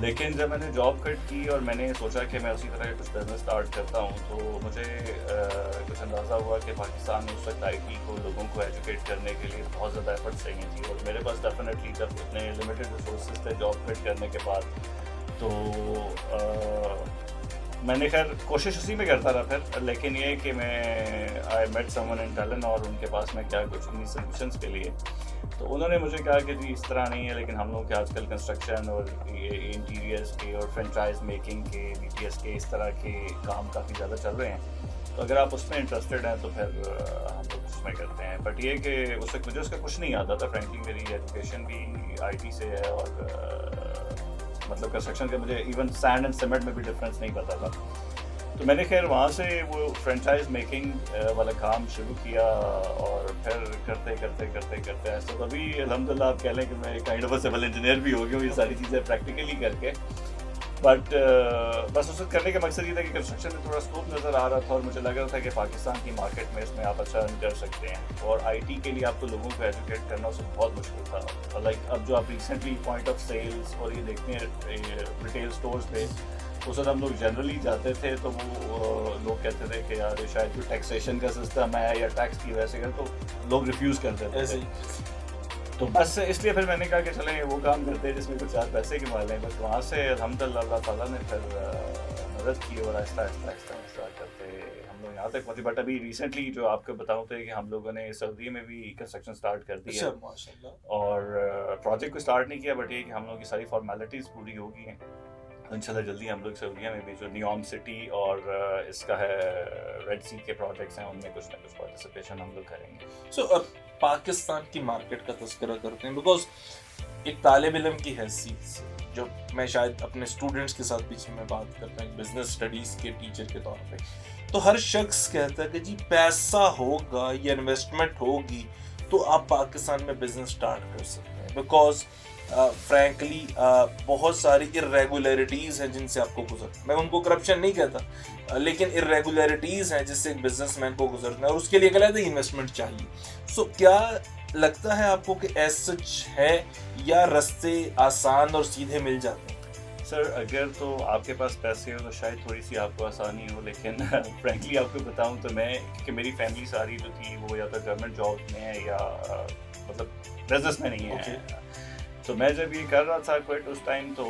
لیکن جب میں نے جاب کٹ کی اور میں نے سوچا کہ میں اسی طرح کچھ بزنس اسٹارٹ کرتا ہوں تو مجھے کچھ اندازہ ہوا کہ پاکستان میں اس وقت آئی ٹی کو لوگوں کو ایجوکیٹ کرنے کے لیے بہت زیادہ ایفرٹس چاہیے تھی اور میرے پاس ڈیفینیٹلی جب اتنے لمیٹیڈ ریسورسز تھے جاب کٹ کرنے کے بعد تو میں نے خیر کوشش اسی میں کرتا رہا پھر. لیکن یہ کہ میں آئی meat some one in talent اور ان کے پاس میں کیا کچھ انہیں سولوشنس کے لیے تو انہوں نے مجھے کہا کہ جی اس طرح نہیں ہے لیکن ہم لوگ کے آج کل کنسٹرکشن اور یہ انٹیریئرس کے اور فرینچائز میکنگ کے بی ٹی ایس کے اس طرح کے کام کافی زیادہ چل رہے ہیں تو اگر آپ اس میں انٹرسٹیڈ ہیں تو پھر ہم لوگ اس میں کرتے ہیں. بٹ یہ کہ اس وقت مجھے اس کا کچھ نہیں آتا تھا فرینکلی. میری ایجوکیشن بھی آئی ٹی سے ہے اور مطلب کنسٹرکشن کے مجھے ایون سینڈ اینڈ سیمنٹ میں بھی ڈفرینس نہیں پتا تھا. تو میں نے خیر وہاں سے وہ فرینچائز میکنگ والا کام شروع کیا اور پھر کرتے کرتے کرتے کرتے ایسا تو ابھی الحمدللہ آپ کہہ لیں کہ میں kind of a civil engineer بھی ہو گیا ہوں یہ ساری چیزیں پریکٹیکلی کر کے. بٹ بس اس وقت کرنے کا مقصد یہ تھا کہ کنسٹرکشن میں تھوڑا اسکوپ نظر آ رہا تھا اور مجھے لگ رہا تھا کہ پاکستان کی مارکیٹ میں اس میں آپ اچھا ارن کر سکتے ہیں اور آئی ٹی کے لیے آپ کو لوگوں کو ایجوکیٹ کرنا اس وقت بہت مشکل تھا. لائک اب جو آپ ریسنٹلی پوائنٹ آف سیلس اور یہ دیکھتے ہیں ریٹیل اسٹورس پہ اس وقت ہم لوگ جنرلی جاتے تھے تو وہ لوگ کہتے تھے کہ یار شاید کوئی ٹیکسیشن کا سسٹم ہے یا ٹیکس کی وجہ سے کر تو لوگ ریفیوز کرتے تھے. تو بس اس لیے پھر میں نے کہا کہ چلیں وہ کام کرتے ہیں جس میں کچھ 4 پیسے کما لیں. بس وہاں سے الحمدللہ اللہ تعالیٰ نے پھر مدد کی اور آہستہ آہستہ آہستہ آہستہ کرتے ہم لوگ یہاں تک پہنچے. بٹ ابھی ریسنٹلی جو آپ کو بتاؤں تو کہ ہم لوگوں نے سعودی میں بھی کنسٹرکشن اسٹارٹ کر دی ہے اور پروجیکٹ کو اسٹارٹ نہیں کیا بٹ یہ کہ ہم لوگوں کی ساری فارمیلٹیز پوری ہو گئی ہیں. انشاءاللہ جلدی ہم لوگ سعودیہ میں بھی جو نیوم سٹی اور اس کا ہے ریڈ سی کے پروجیکٹس ہیں ان میں کچھ نہ کچھ پارٹیسپیشن ہم لوگ کریں گے. سو اب پاکستان کی مارکیٹ کا تذکرہ کرتے ہیں بیکاز ایک طالب علم کی حیثیت سے جو میں شاید اپنے اسٹوڈنٹس کے ساتھ پیچھے میں بات کرتا ہوں بزنس اسٹڈیز کے ٹیچر کے طور پہ تو ہر شخص کہتا ہے کہ جی پیسہ ہوگا یا انویسٹمنٹ ہوگی تو آپ پاکستان میں بزنس اسٹارٹ کر سکتے ہیں بیکاز فرینکلی بہت ساری ارریگولیرٹیز ہیں جن سے آپ کو گزرنا. میں ان کو کرپشن نہیں کہتا لیکن ارریگولیرٹیز ہیں جس سے ایک بزنس مین کو گزرنا ہے اور اس کے لیے ایک علیحدہ انویسٹمنٹ چاہیے. سو کیا لگتا ہے آپ کو کہ ایز سچ ہے یا رستے آسان اور سیدھے مل جاتے ہیں؟ سر اگر تو آپ کے پاس پیسے ہو تو شاید تھوڑی سی آپ کو آسانی ہو لیکن فرینکلی آپ کو بتاؤں تو میں کیونکہ میری فیملی ساری جو تھی وہ یا تو گورنمنٹ جاب میں ہے یا مطلب بزنس میں نہیں ہے. تو میں جب یہ کر رہا تھا کوئٹ اس ٹائم تو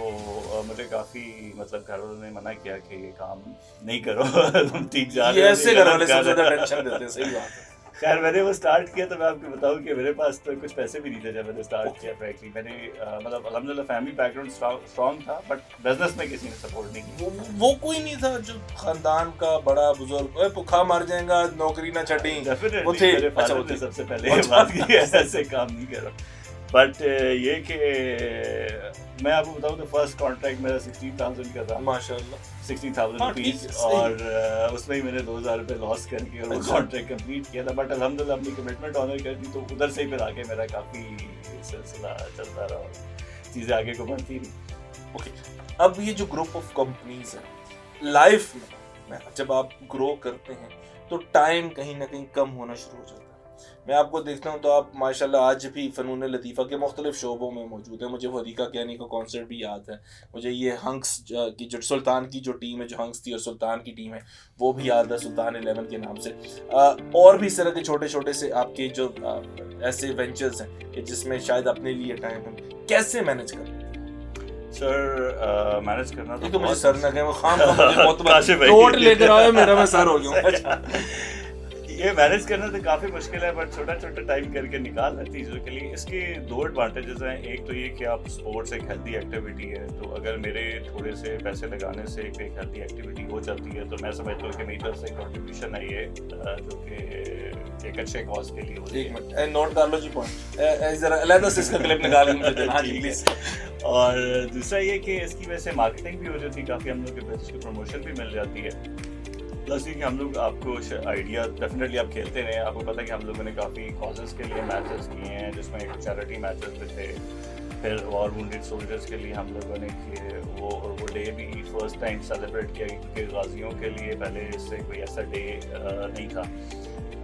مجھے کافی مطلب گھر والوں نے منع کیا کہ یہ کام نہیں کرو تم ٹھیک جا رہے ہو. خیر میں نے وہ اسٹارٹ کیا تو میں آپ کو بتاؤں کہ میرے پاس تو کچھ پیسے بھی نہیں تھے جب میں نے اسٹارٹ کیا. فرینکلی میں نے مطلب الحمدللہ فیملی بیک گراؤنڈ اسٹرانگ تھا بٹ بزنس میں کسی نے سپورٹ نہیں کیا. وہ کوئی نہیں تھا جو خاندان کا بڑا بزرگ بھوکا مر جائیں گا نوکری نہ چھٹیں میرے فادر نے سب سے پہلے یہ بات کی ایسے کام نہیں کرو. بٹ یہ کہ میں آپ کو بتاؤں تو فرسٹ کانٹریکٹ میرا 16,000 کا تھا ماشاء اللہ 16,000 روپیز اور اس میں ہی میں نے 2,000 روپے لاس کر کے وہ کانٹریکٹ کمپلیٹ کیا تھا. بٹ الحمدللہ اپنی کمٹمنٹ آنر کر دی تو ادھر سے ہی پھر آگے میرا کافی سلسلہ چلتا رہا اور چیزیں آگے کو بڑھتی رہی. اوکے اب یہ جو گروپ آف کمپنیز ہیں لائف میں جب آپ گرو کرتے ہیں تو ٹائم کہیں نہ کہیں کم ہونا شروع ہو جاتا ہے. میں آپ کو دیکھتا ہوں تو آپ ماشاءاللہ آج بھی فنون لطیفہ کے مختلف شعبوں میں موجود ہیں. مجھے وہ حدیقہ کہانی کا کانسرٹ بھی یاد ہے. مجھے یہ ہنکس کی جو سلطان کی جو ٹیم ہے جو ہنکس تھی اور سلطان کی ٹیم ہے وہ بھی یاد ہے سلطان 11 کے نام سے. اور بھی اس طرح کے چھوٹے چھوٹے سے آپ کے جو ایسے وینچرز ہیں کہ جس میں شاید اپنے لیے ٹائم ہے. کیسے مینج کرتے ہیں سر؟ مینج کرنا تو مجھے سر نہ کہیں وہ خام نوٹ لے کر آئے میرا میں سر ہو گیا. یہ مینیج کرنا تو کافی مشکل ہے بٹ چھوٹا چھوٹا ٹائم کر کے نکالنا چیزوں کے لیے. اس کے 2 ایڈوانٹیجز ہیں. ایک تو یہ کہ آپ اسپورٹس ایک ہیلدی ایکٹیویٹی ہے تو اگر میرے تھوڑے سے پیسے لگانے سے ایک ہیلدی ایکٹیویٹی ہو جاتی ہے تو میں سمجھتا ہوں کہ میری طرف سے کنٹریبیوشن ہے یہ جو کہ ایک اچھے کاز کے لیے ہوتی ہے. ایک منٹ نوٹ کر لو جی پوائنٹ ذرا علیحدہ سے اس کا کلپ نکال کے مجھے دینا جی پلیز. اور دوسرا یہ کہ اس کی وجہ سے مارکیٹنگ بھی ہو جاتی ہے کافی. ہم لوگ کے بزنس کی پروموشن بھی مل جاتی ہے. پلس یہ کہ ہم لوگ آپ کو آئیڈیا ڈیفینیٹلی آپ کھیلتے رہے. آپ کو پتہ ہے کہ ہم لوگوں نے کافی کازز کے لیے میچز کیے ہیں جس میں چیریٹی میچز بھی تھے. پھر وار وونڈیڈ سولجرس کے لیے ہم لوگوں نے کیے وہ ڈے بھی فرسٹ ٹائم سیلیبریٹ کیا کیونکہ غازیوں کے لیے پہلے اس سے کوئی ایسا ڈے نہیں تھا.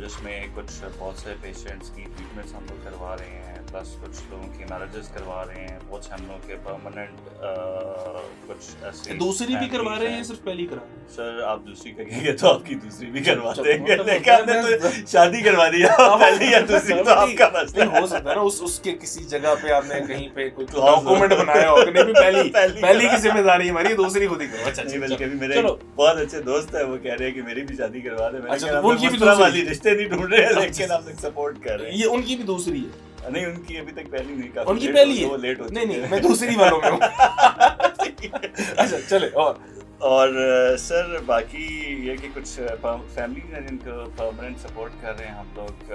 جس میں کچھ بہت سے پیشنٹس کی ٹریٹمنٹس ہم لوگ کروا رہے ہیں، پلس کچھ لوگوں کی میرجز کروا رہے ہیں، بہت سے ہم لوگوں کے پرماننٹ کچھ ایسے دوسری بھی کروا رہے ہیں صرف پہلی کرا رہے ہیں؟ سر آپ دوسری کہیں گے تو آپ کی دوسری بھی کروا دیں گے، لیکن آپ نے تو شادی کروا دی پہلی یا دوسری تو آپ کا مسئلہ ہو سکتا ہے نا اس کے کسی جگہ پہ آپ نے کہیں پہ کوئی ڈاکومنٹ بنایا ہو کہ نہیں پہلی کی ذمہ داری ہماری، دوسری خود ہی کرو. اچھا نہیں، بلکہ میرے بہت اچھے دوست ہیں، وہ کہہ رہے ہیں کہ میری بھی شادی کروا دیں. ان کی بھی دوسری رشتے نہیں ڈھونڈ رہے ہیں لیکن ہم لوگ سپورٹ کر رہے ہیں. یہ ان کی بھی دوسری ہے؟ نہیں، ان کی ابھی تک پہلی نہیں، کافی ان کی پہلی ہے، وہ لیٹ ہوتی ہے. نہیں میں دوسری والوں میں ہوں. اچھا چلے. اور سر باقی یہ کہ کچھ فیملیز ہیں جن کو پرماننٹ سپورٹ کر رہے ہیں ہم لوگ،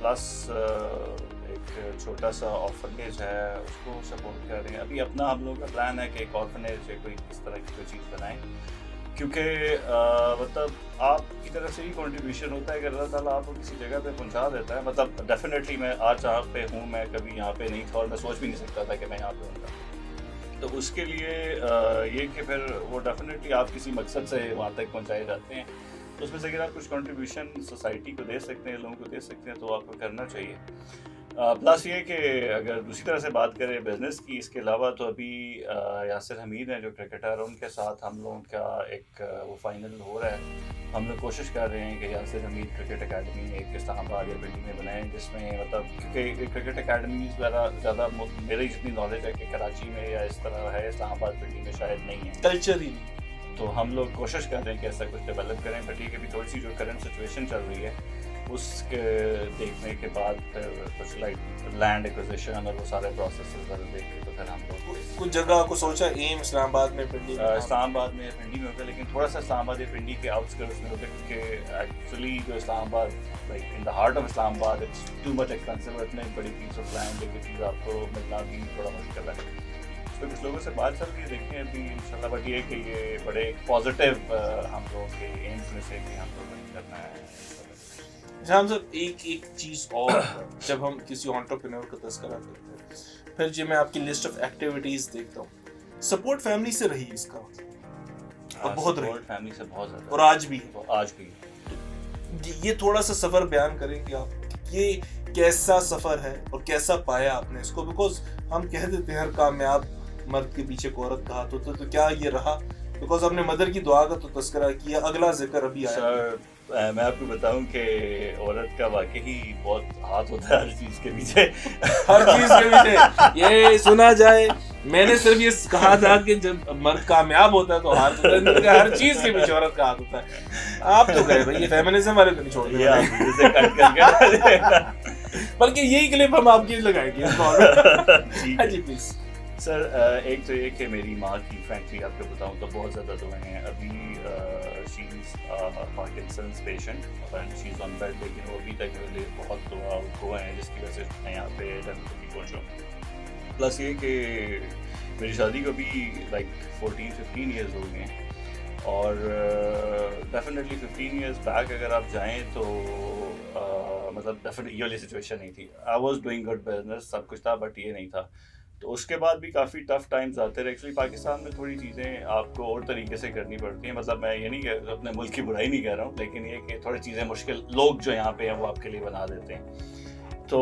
پلس ایک چھوٹا سا آرفنیج ہے اس کو سپورٹ کر رہے ہیں. ابھی اپنا ہم لوگوں کا پلان ہے کہ ایک آرفنیج ہے کوئی اس طرح کی کوئی چیز بنائیں، کیونکہ مطلب آپ کی طرف سے ہی کنٹریبیوشن ہوتا ہے کہ اللہ تعالیٰ آپ کو کسی جگہ پہ پہنچا دیتا ہے. مطلب ڈیفینیٹلی میں آج یہاں پہ ہوں، میں کبھی یہاں پہ نہیں تھا اور میں سوچ بھی نہیں سکتا تھا کہ میں یہاں پہ ہوں گا. تو اس کے لیے یہ کہ پھر وہ ڈیفینیٹلی آپ کسی مقصد سے وہاں تک پہنچائے جاتے ہیں. تو اس میں سے اگر آپ کچھ کنٹریبیوشن سوسائٹی کو دے سکتے ہیں، لوگوں کو دے سکتے ہیں، تو آپ کو کرنا چاہیے. پلس یہ کہ اگر دوسری طرح سے بات کریں بزنس کی، اس کے علاوہ تو ابھی یاسر حمید ہیں جو کرکٹر، ان کے ساتھ ہم لوگوں کا ایک وہ فائنل ہو رہا ہے. ہم لوگ کوشش کر رہے ہیں کہ یاسر حمید کرکٹ اکیڈمی ایک اسلام آباد یا بلڈنگ میں بنائیں، جس میں مطلب کیونکہ کرکٹ اکیڈمیز زیادہ میری جتنی نالج ہے کہ کراچی میں یا اس طرح ہے اسلام آباد بلڈنگ میں شاید نہیں ہے، کلچر ہی نہیں. تو ہم لوگ کوشش کر رہے ہیں کہ ایسا کچھ ڈیولپ کریں. بٹ یہ کہ ابھی تھوڑی سی جو کرنٹ سچویشن چل رہی ہے اس کے دیکھنے کے بعد پھر کچھ لائک لینڈ ایکوزیشن اور وہ سارے پروسیسز دیکھ کے تو پھر ہم لوگ کچھ جگہ کو سوچا ایم اسلام آباد میں پنڈی اسلام آباد میں پنڈی میں ہوگا، لیکن تھوڑا سا اسلام آباد یا پنڈی کے آؤٹسکرٹس میں ہوگا، کیونکہ ایکچولی جو Islamabad like in the heart of Islamabad it's too much expensive. اتنے بڑی پیس آف لینڈ جو چیز آپ کو ملنا بھی تھوڑا مشکل ہے. تو کچھ لوگوں سے بات چل رہی ہے، دیکھیں ابھی انشاءاللہ. بٹ یہ کہ یہ بڑے ایک پازیٹیو ہم لوگوں کے ایمس میں سے کہ ہم لوگوں کو کرنا ہے. ہم سب ایک چیز اور جب ہم کسی انٹرپرینور کا تذکرہ کرتے ہیں، پھر جب میں آپ کی لسٹ آف ایکٹیویٹیز دیکھتا ہوں، سپورٹ فیملی سے رہی اس کا اور بہت رہی، فیملی سے بہت زیادہ، اور آج بھی یہ تھوڑا سا سفر بیان کریں کہ آپ یہ کیسا سفر ہے اور کیسا پایا آپ نے اس کو. بیکاز ہم کہہ دیتے ہیں ہر کامیاب مرد کے پیچھے ایک عورت کا ہاتھ ہوتا ہے، تو کیا یہ رہا؟ بیکاز ہم نے مدر کی دعا کا تو تذکرہ کیا، اگلا ذکر ابھی آیا. میں آپ کو بتاؤں کہ عورت کا واقعی بہت ہاتھ ہوتا ہے ہر چیز کے پیچھے، ہر چیز کے پیچھے. یہ سنا جائے، میں نے صرف یہ کہا تھا کہ جب مرد کامیاب ہوتا ہے تو ہاتھ ہوتا ہے، ہر چیز کے پیچھے عورت کا ہاتھ ہوتا ہے. آپ تو گئے بھائی، یہ فیمنزم والے کو نہیں چھوڑ دیا، بلکہ یہی کلپ ہم آپ کی لگائیں گے. جی پلیز سر. ایک تو یہ کہ میری ماں کی فرینکلی آپ کو بتاؤں تو بہت زیادہ دعائیں ہیں. ابھی she is Parkinson's patient and she is on bed, لیکن وہ ابھی تک میرے لیے بہت دعا ہیں جس کی وجہ سے میں یہاں پہ ڈیفینیٹلی پہنچا ہوں. پلس یہ کہ میری شادی کو بھی لائک 14-15 ایئرز ہو گئے ہیں، اور ڈیفینیٹلی 15 ایئرز بیک اگر آپ جائیں تو مطلب ڈیفینیٹلی یہ والی سچویشن نہیں تھی. I was doing good business, سب کچھ تھا، بٹ یہ نہیں تھا. تو اس کے بعد بھی کافی ٹف ٹائمز آتے رہے. ایکچولی پاکستان میں تھوڑی چیزیں آپ کو اور طریقے سے کرنی پڑتی ہیں. مطلب میں یہ نہیں کہ اپنے ملک کی برائی نہیں کہہ رہا ہوں، لیکن یہ کہ تھوڑی چیزیں مشکل لوگ جو یہاں پہ ہیں وہ آپ کے لیے بنا دیتے ہیں. تو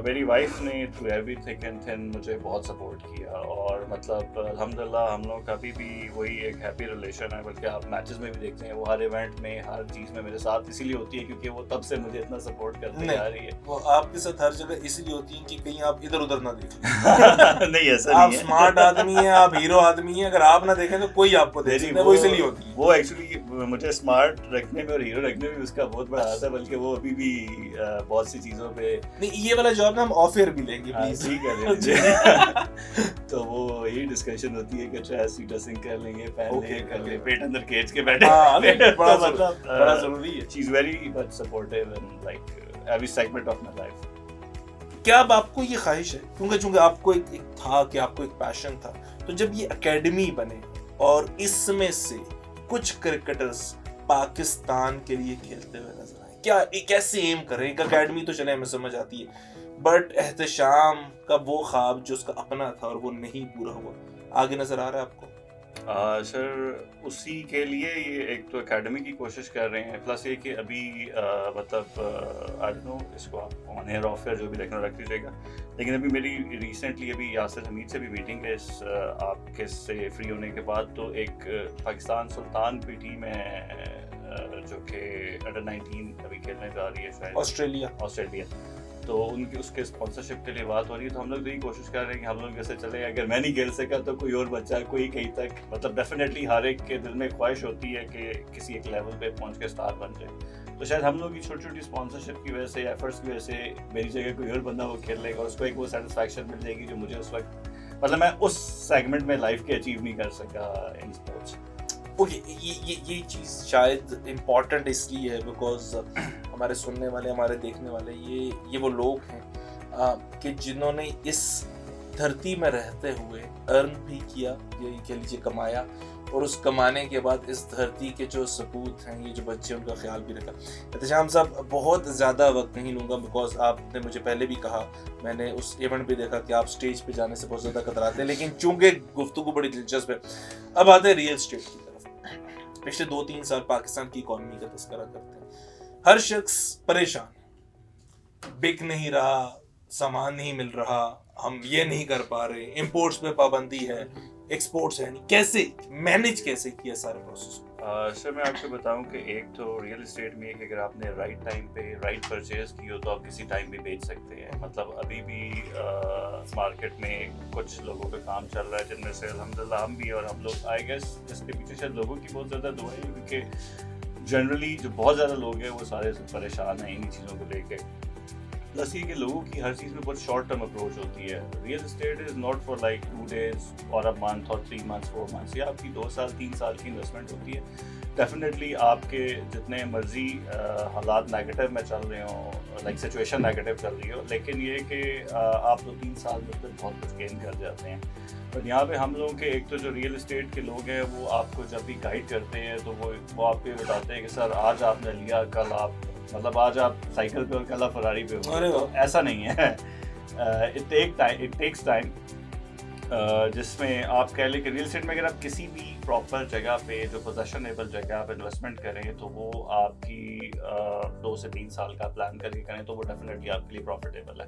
میری وائف نے through every thick and thin مجھے بہت سپورٹ کیا، اور مطلب الحمدللہ ہم لوگ کا ابھی بھی وہی ایک ہیپی ریلیشن ہے. بلکہ آپ میچز میں بھی دیکھتے ہیں وہ ہر ایونٹ میں ہر چیز میں میرے ساتھ اسی لیے ہوتی ہے کیونکہ وہ تب سے مجھے اتنا سپورٹ کرتے آ رہی ہے. وہ آپ کے ساتھ ہر جگہ اس لیے ہوتی ہے کہ کہیں آپ ادھر ادھر نہ دیکھیں. نہیں ایسا نہیں ہے، آپ اسمارٹ آدمی ہیں، آپ ہیرو آدمی ہیں، اگر آپ نہ دیکھیں تو کوئی آپ کو دیکھے، وہ اس لیے ہوتی ہے. وہ ایکچولی مجھے اسمارٹ رکھنے میں اور ہیرو رکھنے میں اس کا بہت بڑا ہاتھ ہے. بلکہ وہ ابھی بھی بہت سی چیزوں پہ یہ والا جواب نا ہم آف ایئر بھی لیں گے پلیز. ٹھیک ہے. تو وہ یہی ڈسکشن ہوتی ہے کہ ڈریس ڈریسنگ کر لیں گے، پہن لیں گے، کر لیں، پیٹ اندر کھینچ کے بیٹھے. بڑا ضروری ہے. She is very much supportive in like every segment of my life. کیا اب آپ کو یہ خواہش ہے، چونکہ آپ کو ایک تھا کہ آپ کو ایک پیشن تھا، تو جب یہ اکیڈمی بنے اور اس میں سے کچھ کرکٹرز پاکستان کے لیے کھیلتے ہوئے نظر آئے، کیا کیسے ایم کریں؟ ایک اکیڈمی تو چلے ہمیں سمجھ آتی ہے، بٹ احتشام کا وہ خواب جو اس کا اپنا تھا اور وہ نہیں پورا ہوا، آگے نظر آ رہا ہے آپ کو؟ سر اسی کے لیے یہ ایک تو اکیڈمی کی کوشش کر رہے ہیں، پلس یہ کہ ابھی مطلب آئی ڈونٹ نو اس کو آپ آن ایئر آف ایئر جو بھی رکھنا رکھ لیجیے گا، لیکن ابھی میری ریسنٹلی ابھی یاسر حمید سے بھی میٹنگ ہے اس آپ کے سے فری ہونے کے بعد، تو ایک پاکستان سلطان کی ٹیم ہے جو کہ انڈر 19 ابھی کھیلنے جا رہی ہے شاید آسٹریلیا، تو ان کی اس کے اسپانسرشپ کے لیے بات ہو رہی ہے، تو ہم لوگ یہی کوشش کر رہے ہیں کہ ہم لوگ جیسے چلے، اگر میں نہیں کھیل سکا تو کوئی اور بچہ کوئی کہیں تک، مطلب ڈیفینیٹلی ہر ایک کے دل میں خواہش ہوتی ہے کہ کسی ایک لیول پہ پہنچ کے اسٹار بن جائے، تو شاید ہم لوگ کی چھوٹی چھوٹی اسپانسرشپ کی وجہ سے، ایفرٹس کی وجہ سے میری جگہ کوئی اور بندہ وہ کھیل لے گا اور اس کو ایک وہ سیٹسفیکشن مل جائے گی جو مجھے اس وقت، مطلب میں اس سیگمنٹ میں لائف کے اچیو نہیں کر سکا ان اسپورٹس۔ اوکے، یہ چیز شاید امپورٹنٹ اس لیے ہے بیکاز ہمارے سننے والے، ہمارے دیکھنے والے یہ وہ لوگ ہیں کہ جنہوں نے اس دھرتی میں رہتے ہوئے ارن بھی کیا، یہ کہہ لیجیے کمایا، اور اس کمانے کے بعد اس دھرتی کے جو ثبوت ہیں، یہ جو بچے ان کا خیال بھی رکھا۔ احتشام صاحب بہت زیادہ وقت نہیں لوں گا بیکاز آپ نے مجھے پہلے بھی کہا، میں نے اس ایونٹ پہ دیکھا کہ آپ سٹیج پہ جانے سے بہت زیادہ کتراتے ہیں، لیکن چونکہ گفتگو بڑی دلچسپ ہے، اب آتے ہیں ریئل اسٹیٹ کی طرف۔ پچھلے 2-3 سال پاکستان کی اکانومی کا تذکرہ کرتے ہیں، ہر شخص پریشان، بک نہیں رہا، سامان نہیں مل رہا، ہم یہ نہیں کر پا رہے، امپورٹس پہ پابندی ہے، ایکسپورٹس ہے نہیں، کیسے مینیج کیسے کیا سارے پروسیس؟ سر میں آپ کو بتاؤں کہ ایک تو ریئل اسٹیٹ میں کہ اگر آپ نے رائٹ ٹائم پہ رائٹ پرچیز کی ہو تو آپ کسی ٹائم بھی بیچ سکتے ہیں، مطلب ابھی بھی مارکیٹ میں کچھ لوگوں کا کام چل رہا ہے جن میں سے الحمدللہ ہم بھی، اور ہم لوگ آئی گیس اس کے پیچھے شاید لوگوں کی بہت زیادہ دعائیں ہیں، کیونکہ جنرلی جو بہت زیادہ لوگ ہیں وہ سارے پریشان ہیں انہی چیزوں کو لے کے، پلس یہ کہ لوگوں کی ہر چیز میں بہت شارٹ ٹرم اپروچ ہوتی ہے۔ Real state is not for like 2 days اور a month اور 3 months 4 months، یہ آپ کی 2 سال 3 سال کی انویسٹمنٹ ہوتی ہے۔ ڈیفینیٹلی آپ کے جتنے مرضی حالات نیگیٹو میں چل رہے ہوں، لائک سچویشن نیگیٹو چل رہی ہو، لیکن یہ کہ آپ 2-3 سال میں پھر بہت کچھ گین کر جاتے ہیں۔ اور یہاں پہ ہم لوگوں کے ایک تو جو ریئل اسٹیٹ کے لوگ ہیں وہ آپ کو جب بھی گائیڈ کرتے ہیں تو وہ آپ کو یہ بتاتے ہیں کہ سر آج آپ نے لیا، کل آپ، مطلب آج آپ سائیکل پہ اور کل آپ فراری پہ ہو، تو ایسا نہیں ہے۔ اٹ ٹیکس ٹائم، جس میں آپ کہہ لیں کہ ریئل اسٹیٹ میں اگر آپ کسی بھی پراپر جگہ پہ جو پوزیشنیبل جگہ آپ انویسٹمنٹ کریں تو وہ آپ کی 2 سے 3 سال کا پلان کر کے کریں تو وہ ڈیفینیٹلی آپ کے لیے پروفیٹیبل ہے۔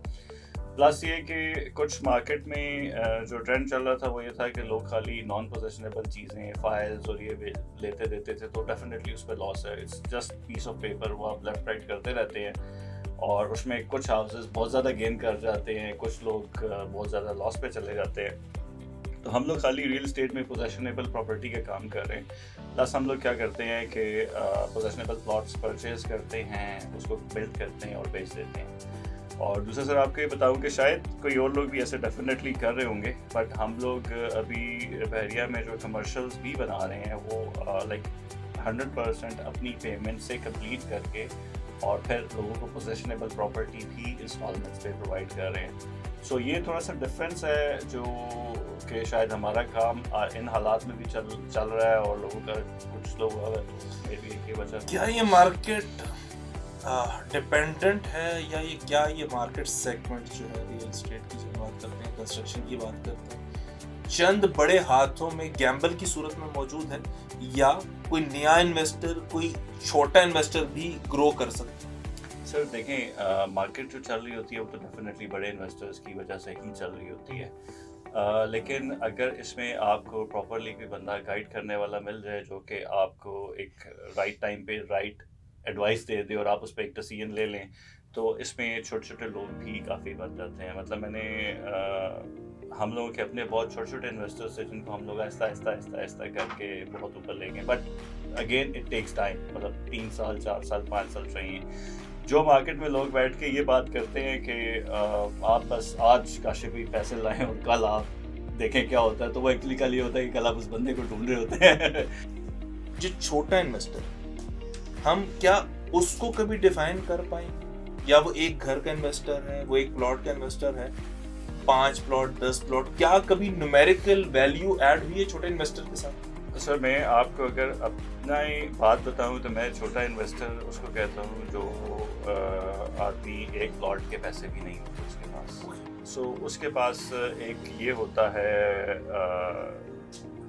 پلس یہ کہ کچھ مارکیٹ میں جو ٹرینڈ چل رہا تھا وہ یہ تھا کہ لوگ خالی نان پوزیشنیبل چیزیں، فائلز اور یہ لیتے دیتے تھے، تو ڈیفینیٹلی اس پہ لاس ہے۔ It's just piece of paper, وہ آپ لیفٹ رائٹ کرتے رہتے ہیں اور اس میں کچھ ہاؤسز بہت زیادہ گین کر جاتے ہیں، کچھ لوگ بہت زیادہ لاس پہ چلے جاتے ہیں۔ تو ہم لوگ خالی ریئل اسٹیٹ میں پوزیشنیبل پراپرٹی کا کام کر رہے ہیں، پلس ہم لوگ کیا کرتے ہیں کہ پوزیشنیبل پلاٹس پرچیز کرتے ہیں، اس کو بلڈ کرتے ہیں اور بیچ دیتے ہیں۔ اور دوسرا سر آپ کو یہ بتاؤں کہ شاید کوئی اور لوگ بھی ایسے ڈیفینیٹلی کر رہے ہوں گے، بٹ ہم لوگ ابھی بحریہ میں جو کمرشلز بھی بنا رہے ہیں وہ لائک 100% اپنی پیمنٹ سے کمپلیٹ کر کے اور پھر لوگوں کو پوزیشنیبل پراپرٹی بھی انسٹالمنٹس پہ پرووائڈ کر رہے ہیں۔ سو یہ تھوڑا سا ڈفرینس ہے جو کہ شاید ہمارا کام ان حالات میں بھی چل رہا ہے اور لوگوں کا کچھ لوگ اگر یہ وجہ کیا یہ مارکیٹ ڈپینڈنٹ ہے یا یہ مارکیٹ سیگمنٹ جو ہے ریئل اسٹیٹ کی جو بات کرتے ہیں، کنسٹرکشن کی بات کرتے ہیں، چند بڑے ہاتھوں میں گیمبل کی صورت میں موجود ہے، یا کوئی نیا انویسٹر، کوئی چھوٹا انویسٹر بھی گرو کر سکتا ہے؟ سر دیکھیں، مارکیٹ جو چل رہی ہوتی ہے وہ تو ڈیفینیٹلی بڑے انویسٹرز کی وجہ سے ہی چل رہی ہوتی ہے، لیکن اگر اس میں آپ کو پراپرلی کوئی بندہ گائیڈ کرنے والا مل جائے جو کہ آپ کو ایک رائٹ ٹائم پہ رائٹ ایڈوائس دے دے اور آپ اس پہ ایک ڈیسیژن لے لیں، تو اس میں چھوٹے چھوٹے لوگ بھی کافی بن جاتے ہیں۔ مطلب میں نے ہم لوگوں کے اپنے بہت چھوٹے چھوٹے انویسٹرس تھے جن کو ہم لوگ آہستہ کر کے بہت اوپر لے گئے، but again it takes time, مطلب 3 سال 4 سال 5 سال چاہیے۔ جو مارکیٹ میں لوگ بیٹھ کے یہ بات کرتے ہیں کہ آپ بس آج کاشف بھی پیسے لائیں اور کل آپ دیکھیں کیا ہوتا ہے، تو وہ ایکچولی کل یہ ہوتا ہے کہ کل آپ اس بندے کو ڈھونڈ رہے ہوتے ہیں۔ جو چھوٹا انویسٹر، ہم کیا اس کو کبھی ڈیفائن کر پائیں، یا وہ ایک گھر کا انویسٹر ہے، وہ ایک پلاٹ کا انویسٹر ہے، 5 پلاٹ 10 پلاٹ، کیا کبھی نومیریکل ویلیو ایڈ ہوئی ہے چھوٹے انویسٹر کے ساتھ؟ سر میں آپ کو اگر اپنا ہی بات بتاؤں تو میں چھوٹا انویسٹر اس کو کہتا ہوں جو آدمی ایک پلاٹ کے پیسے بھی نہیں ہوتے اس کے پاس۔ سو اس کے پاس ایک یہ ہوتا ہے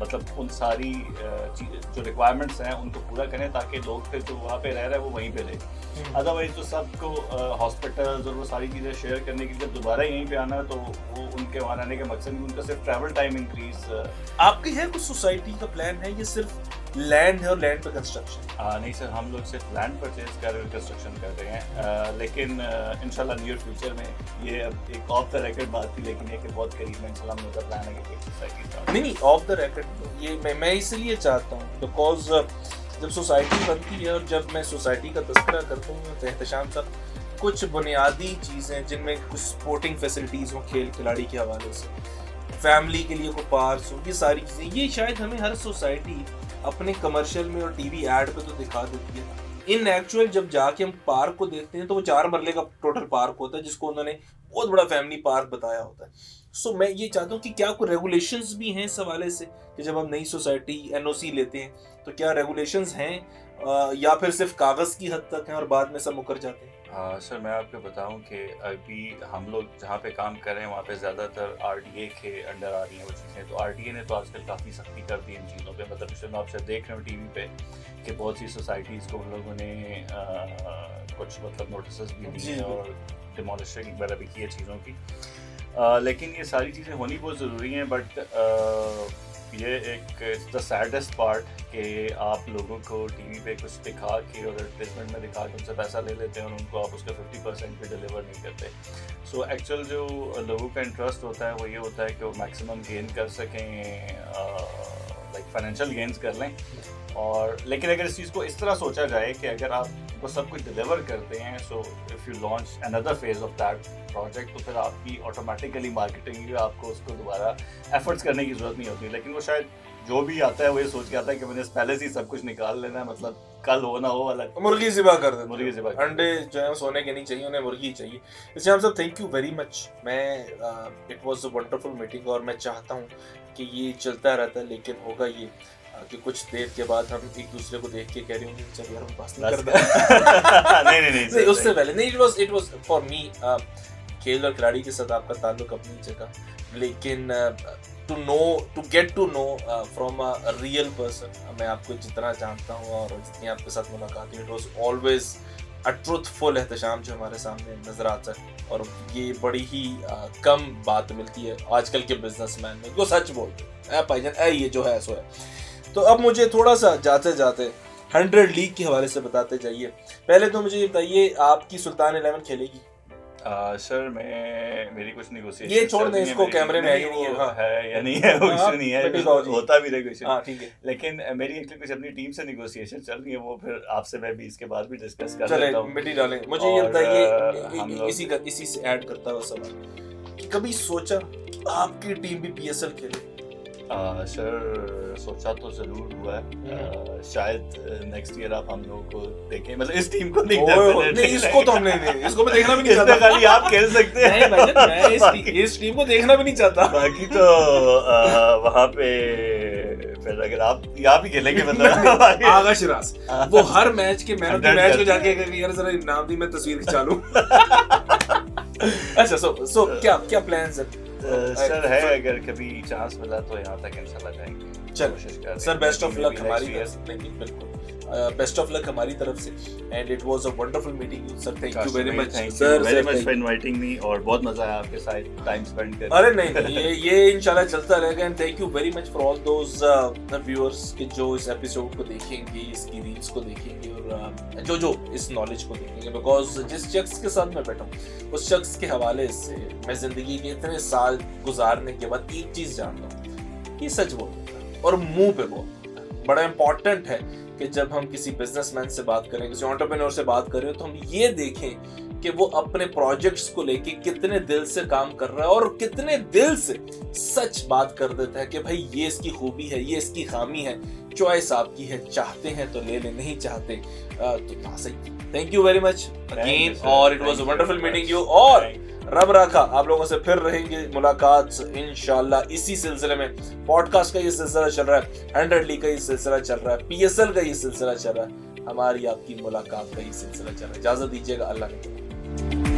مطلب ان ساری جو ریکوائرمنٹس ہیں ان کو پورا کریں تاکہ لوگ پھر جو وہاں پہ رہ رہے ہیں وہ وہیں پہ رہے. ادروائز تو سب کو ہاسپٹلز اور وہ ساری چیزیں شیئر کرنے کے لیے جب دوبارہ یہیں پہ آنا ہے تو وہ ان کے وہاں رہنے کا مقصد نہیں, ان کا صرف ٹریول ٹائم انکریز. آپ کی ہے کچھ سوسائٹی کا پلان ہے, یہ صرف لینڈ ہے اور لینڈ پہ کنسٹرکشن؟ نہیں سر, ہم لوگ صرف لینڈ پرچیز کر رہے ہیں, کنسٹرکشن کر رہے ہیں, لیکن انشاءاللہ نیئر فیوچر میں یہ اب ایک آف دا ریکڈ بات تھی, لیکن یہ کہ بہت قریب میں انشاءاللہ ہم لوگ کا پلان ہے کہ ایک سوسائٹی کا. نہیں آف دا ریکڈ یہ میں اس لیے چاہتا ہوں بیکاز جب سوسائٹی بنتی ہے اور جب میں سوسائٹی کا تذکرہ کرتا ہوں تو احتشام صاحب کچھ بنیادی چیزیں جن میں کچھ سپورٹنگ فیسلٹیز ہوں کھیل کھلاڑی کے حوالے سے, فیملی کے لیے کوئی پارکس ہوں, یہ ساری چیزیں یہ شاید ہمیں ہر سوسائٹی اپنے کمرشل میں اور ٹی وی ایڈ پہ تو دکھا دیتی ہے. ان ایکچوئل جب جا کے ہم پارک کو دیکھتے ہیں تو وہ 4 مرلے کا ٹوٹل پارک ہوتا ہے جس کو انہوں نے بہت بڑا فیملی پارک بتایا ہوتا ہے. سو میں یہ چاہتا ہوں کہ کیا کوئی ریگولیشنز بھی ہیں اس حوالے سے کہ جب ہم نئی سوسائٹی این او سی لیتے ہیں تو کیا ریگولیشنز ہیں یا پھر صرف کاغذ کی حد تک ہیں اور بعد میں سب مکر جاتے ہیں؟ سر میں آپ کو بتاؤں کہ ابھی ہم لوگ جہاں پہ کام کر رہے ہیں وہاں پہ زیادہ تر آر ڈی اے کے انڈر آ رہی ہیں وہ چیزیں. تو آر ڈی اے نے تو آج کل کافی سختی کر دی ان چیزوں پہ. مطلب اس میں آپ سے دیکھ رہے ہوں ٹی وی پہ کہ بہت سی سوسائٹیز کو ہم لوگوں نے کچھ مطلب نوٹسز بھی دی ہیں اور ڈیمولشنگ وغیرہ بھی کی ہے چیزوں کی. لیکن یہ ساری چیزیں ہونی بہت ضروری ہیں, بٹ یہ ایک دا سیڈسٹ پارٹ کہ آپ لوگوں کو ٹی وی پہ کچھ دکھا کے اور ایڈورٹیزمنٹ میں دکھا کے ان سے پیسہ لے لیتے ہیں اور ان کو آپ اس کا 50% بھی ڈلیور نہیں کرتے. سو ایکچوئل جو لوگوں کا انٹرسٹ ہوتا ہے وہ یہ ہوتا ہے کہ وہ میکسیمم گین کر سکیں, لائک فائنینشیل گینز کر لیں. اور لیکن اگر اس چیز کو اس طرح سوچا جائے کہ اگر آپ کو سب کچھ ڈلیور کرتے ہیں, so if you launch another phase of that project, تو پھر آپ کی آٹومیٹیکلی مارکیٹنگ آپ کو اس کو دوبارہ ایفرٹس کرنے کی ضرورت نہیں ہوتی. لیکن وہ شاید جو بھی آتا ہے وہ یہ سوچ کے آتا ہے کہ میں نے پہلے سے ہی سب کچھ نکال لینا ہے, مطلب کل ہو نہ ہو والا مرغی ذبح کر دیں, مرغی ذبح. انڈے جو ہے سونے کے نہیں چاہیے, انہیں مرغی چاہیے. اسلام صاحب تھینک یو ویری مچ. میں it was a wonderful meeting اور میں چاہتا ہوں کہ یہ چلتا رہتا ہے, لیکن ہوگا یہ کہ کچھ دیر کے بعد ہم ایک دوسرے کو دیکھ کے کہہ رہے ہوں گے چل یار ہم پاس نہیں کرتے. نہیں اس سے پہلے نہیں, اٹ واز فار می کھیل اور کھلاڑی کے ساتھ آپ کا تعلق اپنی جگہ, لیکن to get to know from a real person, میں آپ کو جتنا جانتا ہوں اور جتنی آپ کے ساتھ ملاقات ہوئی, it was always a truthful Ehtesham جو ہمارے سامنے نظر آتا ہے. اور یہ بڑی ہی کم بات ملتی ہے آج کل کے بزنس مین میں جو سچ بولتے ہیں, اے بھائی جان اے یہ جو ہے سو ہے. تو اب مجھے تھوڑا سا جاتے جاتے 100 لیگ کے حوالے سے بتاتے جائیے. پہلے تو مجھے یہ بتائیے آپ کی سلطان 11 کھیلے گی؟ سر میری کچھ نیگوشیشن یہ چھوڑ دیں اس کو, کیمرے میں ہے یا نہیں ہے وہ ایشو نہیں ہے, ہوتا بھی نیگوشیشن, لیکن میری ایکچولی کچھ اپنی ٹیم سے نیگوشیشن چل رہی ہے, وہ پھر آپ سے میں بھی اس کے بعد بھی ڈسکس کر لیتا ہوں. مٹی ڈالیں. مجھے یہ بتائیے اسی سے ایڈ کرتا ہوا سوال, کبھی سوچا آپ کی ٹیم بھی پی ایس ایل کھیلے؟ سر سوچا تو ضرور ہوا ہے, شاید نیکسٹ ایئر آپ ہم لوگوں کو دیکھیں, مطلب اس ٹیم کو نہیں, اس کو تو ہم نہیں, اس کو میں دیکھنا بھی نہیں چاہتا, خالی آپ کھیل سکتے ہیں. میں اس ٹیم کو دیکھنا بھی نہیں چاہتا. باقی تو وہاں پہ پھر اگر آپ یہاں بھی کھیلیں گے, مطلب آغا شراز وہ ہر میچ کے مین آف دی میچ کو جا کے یار ذرا نام دی میں تصویر کھینچا لوں. اچھا سو کیا پلانز ہیں سر؟ ہے اگر کبھی چانس ملا تو یہاں تک انشاءاللہ جائیں گے. چلو سر بیسٹ آف لک ہماری طرف سے. بالکل بیسٹ آف لک ہماری طرف سے, and it was a wonderful meeting sir. Thank you very much sir, very much for inviting me, اور بہت مزہ آیا آپ کے ساتھ ٹائم اسپینڈ کر. ارے نہیں یہ انشاءاللہ چلتا رہے گا. And thank you very much for all those viewers کہ جو اس ایپیسوڈ کو دیکھیں گے, اس کی ریلز کو دیکھیں گے, اور جو اس نالج کو دیکھیں گے. بیکاز جس شخص کے ساتھ میں بیٹھا ہوں اس شخص کے حوالے سے میں زندگی کے اتنے سال گزارنے کے بعد ایک چیز جانتا ہوں, یہ سچ بولتا ہے اور منہ پہ بولتا ہے. بڑا امپورٹنٹ ہے کہ جب ہم کسی بزنس مین سے بات کریں, کسی انٹرپرینور سے بات کریں, تو ہم یہ دیکھیں کہ وہ اپنے پروجیکٹس کو لے کے کتنے دل سے کام کر رہا ہے اور کتنے دل سے سچ بات کر دیتا ہے کہ بھائی یہ اس کی خوبی ہے, یہ اس کی خامی ہے, چوائس آپ کی ہے, چاہتے ہیں تو لے لیں, نہیں چاہتے تو نہ صحیح. Thank you very much again, اور it was a wonderful meeting you. اور رب رکھا آپ لوگوں سے پھر رہیں گے ملاقات انشاءاللہ اسی سلسلے میں. پوڈ کاسٹ کا یہ سلسلہ چل رہا ہے, 100 لیگ کا یہ سلسلہ چل رہا ہے, پی ایس ایل کا یہ سلسلہ چل رہا ہے, ہماری آپ کی ملاقات کا یہ سلسلہ چل رہا ہے. اجازت دیجیے گا, اللہ نے